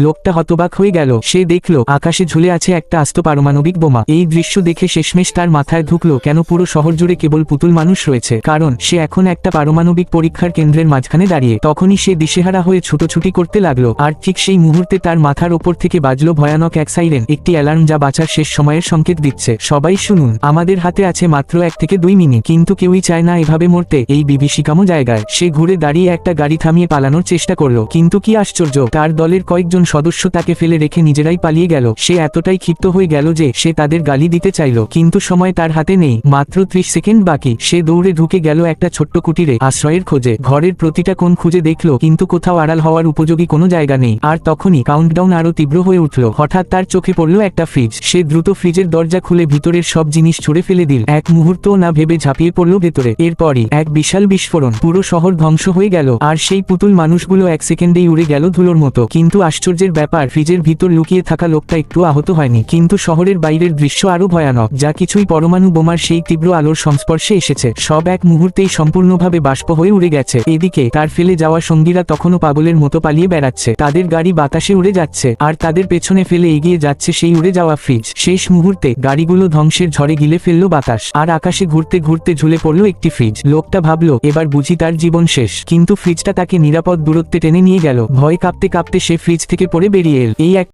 লোকটা হতবাক হয়ে গেল। সে দেখল আকাশে ঝুলে আছে একটা আস্ত পারমাণবিক বোমা। এই দৃশ্য দেখে শেষমেশ তার মাথায় ঢুকলো কেন পুরো শহর জুড়ে কেবল পুতুল মানুষ রয়েছে, কারণ সে এখন একটা পারমাণবিক পরীক্ষার কেন্দ্রের মাঝখানে দাঁড়িয়ে। তখনই সে দিশেহারা হয়ে ছুটোছুটি করতে লাগলো, আর ঠিক সেই মুহূর্তে তার মাথার ওপর থেকে বাজলো ভয়ানক এক সাইরেন, একটি অ্যালার্ম যা বাঁচার শেষ সময়ের সংকেত দিচ্ছে। সবাই শুনুন, আমাদের হাতে আছে মাত্র 1 থেকে 2 মিনিট, কিন্তু কেউই চায় না এভাবে মরতে এই বিভীষিকাময় জায়গায়। সে ঘুরে দাঁড়িয়ে একটা গাড়ি থামিয়ে পালানোর চেষ্টা করলো, কিন্তু কি আশ্চর্য, তার দলের কয়েকজন সদস্য তাকে ফেলে রেখে নিজেরাই পালিয়ে গেল। সে এতটাই ক্ষিপ্ত হয়ে গেল যে সে তাদের গালি দিতে চাইল, কিন্তু সময় তার হাতে নেই, মাত্র 30 সেকেন্ড বাকি। সে দৌড়ে ঢুকে গেল একটা ছোট্ট কুটিরে আশ্রয়ের খোঁজে। ঘরের প্রতিটা কোণ খুঁজে দেখলো, কিন্তু কোথাও আড়াল হওয়ার উপযোগী কোনো জায়গা নেই। আর তখনই কাউন্টডাউন আরো তীব্র হয়ে উঠল। হঠাৎ তার চোখে পড়ল একটা ফ্রিজ। সে দ্রুত ফ্রিজের দরজা খুলে ভিতরের সব জিনিস ছুঁড়ে ফেলে দিল। এক মুহূর্তও না ভেবে ঝাঁপিয়ে পড়ল ভেতরে। এরপরই এক বিশাল বিস্ফোরণ, পুরো শহর ধ্বংস হয়ে গেল, আর সেই পুতুল মানুষগুলো 1 সেকেন্ডেই উড়ে গেল ধুলোর মতো। কিন্তু আশ্চর্যের ব্যাপার, ফ্রিজের ভিতর লুকিয়ে থাকা লোকটা একটু আহত হয়নি। কিন্তু শহরের বাইরের দৃশ্য আরো ভয়ানক, যা কিছুই পরমাণু বোমার সেই তীব্র আলোর সংস্পর্শে এসেছে। সব এক মুহূর্তেই সম্পূর্ণভাবে বাষ্প হয়ে উড়ে গেছে। এদিকে তার ফেলে যাওয়া সঙ্গীরা তখনও পাগলের মতো পালিয়ে বেড়াচ্ছে। তাদের গাড়ি বাতাসে উড়ে যাচ্ছে, আর তাদের পেছনে ফেলে এগিয়ে যাচ্ছে সেই উড়ে যাওয়া ফ্রিজ। শেষ মুহূর্তে গাড়িগুলো ধ্বংসের ঝড়ে গিলে ফেললো বাতাস, আর আকাশে ঘুরতে ঘুরতে ঝুলে পড়লো একটি ফ্রিজ। লোকটা ভাবলো এবার বুঝি তার জীবন শেষ, কিন্তু ফ্রিজটা তাকে নিরাপদ দূরত্বে টেনে নিয়ে গেল। ভয় কাঁপতে কাঁপতে সে ফ্রিজ থেকে পড়ে বেরিয়ে এল। এই এক